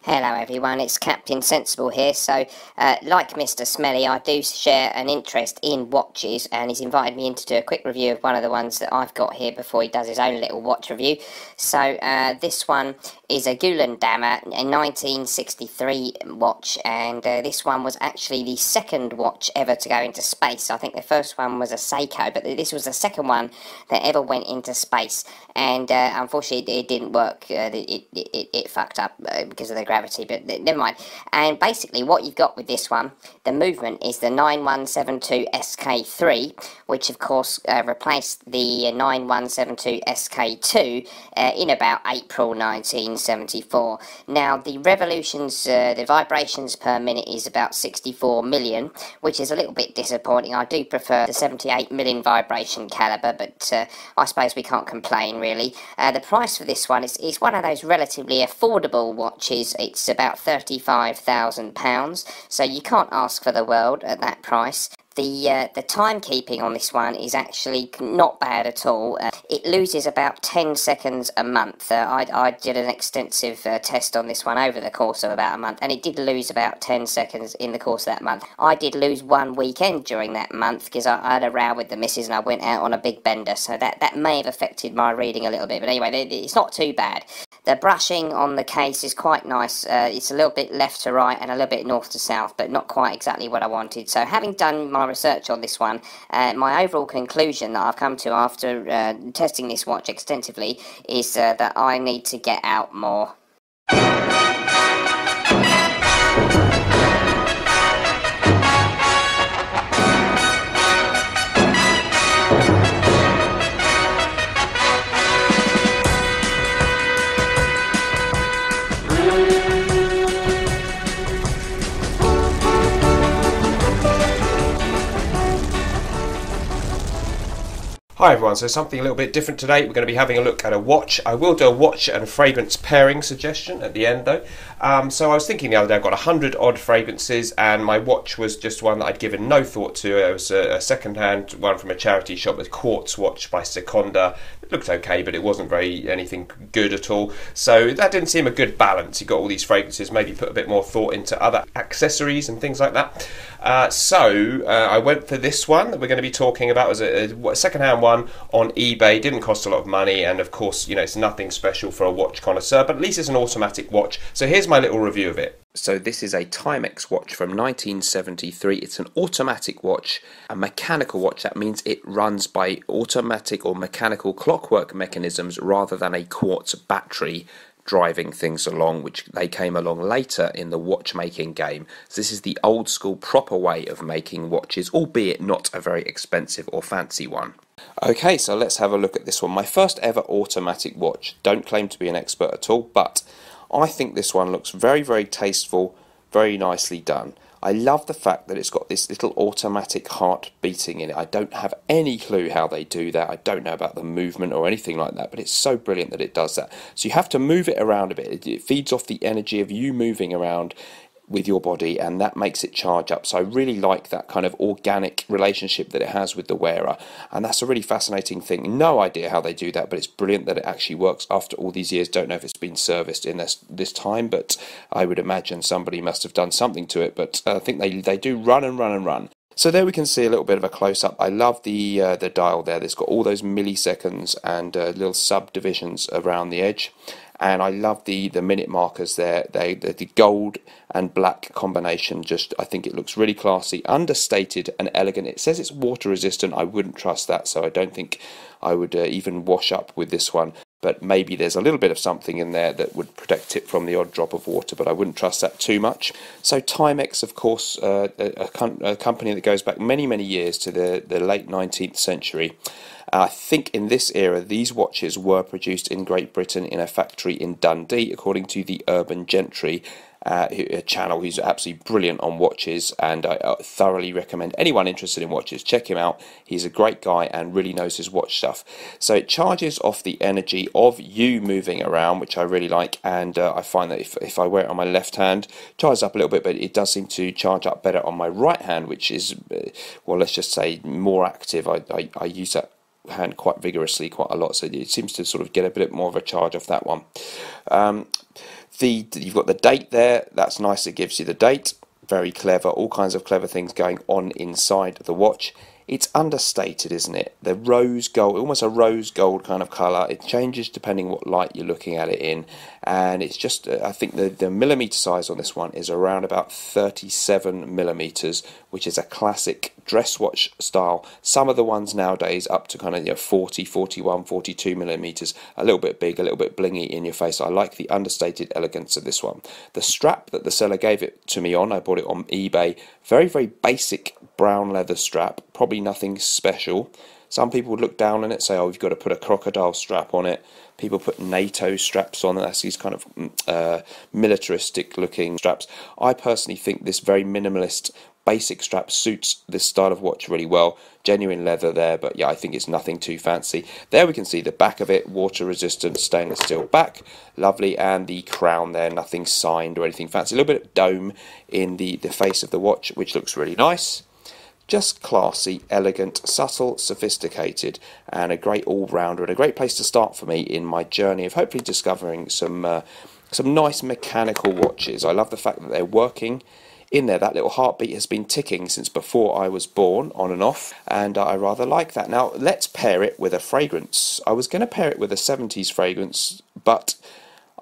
Hello everyone, it's Captain Sensible here. So, like Mr. Smelly, I do share an interest in watches, and he's invited me in to do a quick review of one of the ones that I've got here before he does his own little watch review. So, this one is a Dammer, a 1963 watch, and this one was actually the second watch ever to go into space. I think the first one was a Seiko, but this was the second one that ever went into space, and unfortunately it didn't work. It fucked up because of the gravity, but never mind. And basically what you've got with this one, the movement is the 9172 SK3, which of course replaced the 9172 SK2 in about April 1974. Now the revolutions, the vibrations per minute is about 64 million, which is a little bit disappointing. I do prefer the 78 million vibration caliber, but I suppose we can't complain really. The price for this one is one of those relatively affordable watches. It's about £35,000, so you can't ask for the world at that price. The timekeeping on this one is actually not bad at all. It loses about 10 seconds a month. I did an extensive test on this one over the course of about a month, and it did lose about 10 seconds in the course of that month. I did lose one weekend during that month because I had a row with the missus and I went out on a big bender, so that may have affected my reading a little bit, but anyway, it's not too bad. The brushing on the case is quite nice. It's a little bit left to right and a little bit north to south, but not quite exactly what I wanted. So having done my research on this one, my overall conclusion that I've come to after testing this watch extensively is that I need to get out more. Hi everyone, so something a little bit different today. We're going to be having a look at a watch. I will do a watch and a fragrance pairing suggestion at the end though. So I was thinking the other day, I've got 100 odd fragrances and my watch was just one that I'd given no thought to. It was a second-hand one from a charity shop, a quartz watch by Seconda. It looked okay, but it wasn't very anything good at all. So that didn't seem a good balance. You got all these fragrances, maybe put a bit more thought into other accessories and things like that. So I went for this one that we're going to be talking about as a second-hand one on eBay. Didn't cost a lot of money, and of course, you know, it's nothing special for a watch connoisseur, but at least it's an automatic watch. So here's my little review of it. So this is a Timex watch from 1973. It's an automatic watch, a mechanical watch. That means it runs by automatic or mechanical clockwork mechanisms rather than a quartz battery driving things along, which they came along later in the watchmaking game. So this is the old school proper way of making watches, albeit not a very expensive or fancy one. Okay, so let's have a look at this one. My first ever automatic watch. Don't claim to be an expert at all, but I think this one looks very, very tasteful, very nicely done. I love the fact that it's got this little automatic heart beating in it. I don't have any clue how they do that. I don't know about the movement or anything like that, but it's so brilliant that it does that. So you have to move it around a bit. It feeds off the energy of you moving around with your body, and that makes it charge up. So I really like that kind of organic relationship that it has with the wearer, and that's a really fascinating thing. No idea how they do that, but it's brilliant that it actually works after all these years. Don't know if it's been serviced in this time, but I would imagine somebody must have done something to it. But I think they do run and run and run. So there we can see a little bit of a close-up. I love the dial there. It's got all those milliseconds and little subdivisions around the edge. And I love the minute markers there. The gold and black combination, just I think it looks really classy, understated and elegant. It says it's water resistant. I wouldn't trust that, so I don't think I would even wash up with this one. But maybe there's a little bit of something in there that would protect it from the odd drop of water, but I wouldn't trust that too much. So Timex, of course, a company that goes back many, many years to the late 19th century. I think in this era, these watches were produced in Great Britain in a factory in Dundee, according to the Urban Gentry a channel who's absolutely brilliant on watches, and I thoroughly recommend anyone interested in watches, check him out. He's a great guy and really knows his watch stuff. So it charges off the energy of you moving around, which I really like, and I find that if I wear it on my left hand, it charges up a little bit, but it does seem to charge up better on my right hand, which is, well, let's just say more active. I use that hand quite vigorously quite a lot, so it seems to sort of get a bit more of a charge off that one. You've got the date there. That's nice. It gives you the date. Very clever. All kinds of clever things going on inside the watch. It's understated, isn't it? The rose gold, almost a rose gold kind of colour. It changes depending what light you're looking at it in, and it's just, I think the millimetre size on this one is around about 37 millimetres, which is a classic dress watch style. Some of the ones nowadays up to kind of 40, 41, 42 millimetres, a little bit big, a little bit blingy in your face. I like the understated elegance of this one. The strap that the seller gave it to me on, I bought it on eBay. Very, very basic brown leather strap, probably nothing special. Some people would look down on it, say, oh, you've got to put a crocodile strap on it. People put NATO straps on it. That's these kind of militaristic looking straps. I personally think this very minimalist basic strap suits this style of watch really well. Genuine leather there, but yeah, I think it's nothing too fancy. There we can see the back of it, water resistant stainless steel back, lovely, and the crown there, nothing signed or anything fancy. A little bit of dome in the face of the watch, which looks really nice. Just classy, elegant, subtle, sophisticated, and a great all-rounder, and a great place to start for me in my journey of hopefully discovering some nice mechanical watches. I love the fact that they're working in there. That little heartbeat has been ticking since before I was born, on and off, and I rather like that. Now, let's pair it with a fragrance. I was going to pair it with a 70s fragrance, but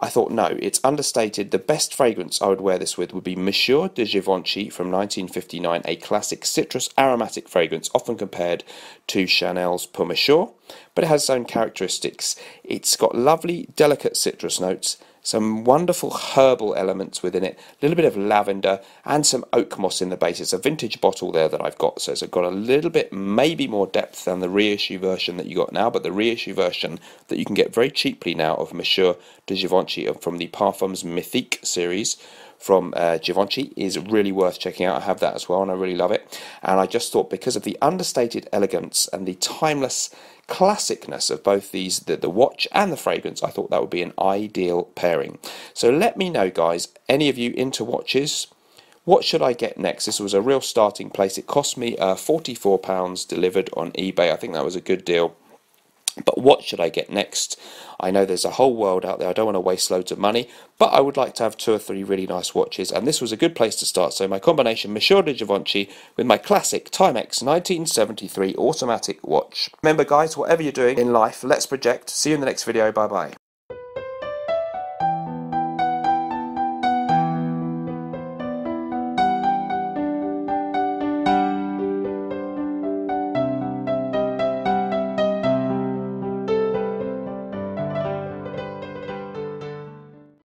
I thought, no, it's understated. The best fragrance I would wear this with would be Monsieur de Givenchy from 1959, a classic citrus aromatic fragrance, often compared to Chanel's Pour Monsieur, but it has its own characteristics. It's got lovely, delicate citrus notes, some wonderful herbal elements within it, a little bit of lavender, and some oak moss in the base. It's a vintage bottle there that I've got, so it's got a little bit, maybe more depth than the reissue version that you got now, but the reissue version that you can get very cheaply now of Monsieur de Givenchy from the Parfums Mythique series from Givenchy is really worth checking out. I have that as well, and I really love it. And I just thought, because of the understated elegance and the timeless classicness of both these, the watch and the fragrance, I thought that would be an ideal pairing. So let me know, guys, any of you into watches, what should I get next? This was a real starting place. It cost me £44 delivered on eBay. I think that was a good deal. But what should I get next? I know there's a whole world out there. I don't want to waste loads of money, but I would like to have 2 or 3 really nice watches, and this was a good place to start. So my combination, Monsieur de Givenchy with my classic Timex 1973 automatic watch. Remember, guys, whatever you're doing in life, let's project. See you in the next video. Bye-bye.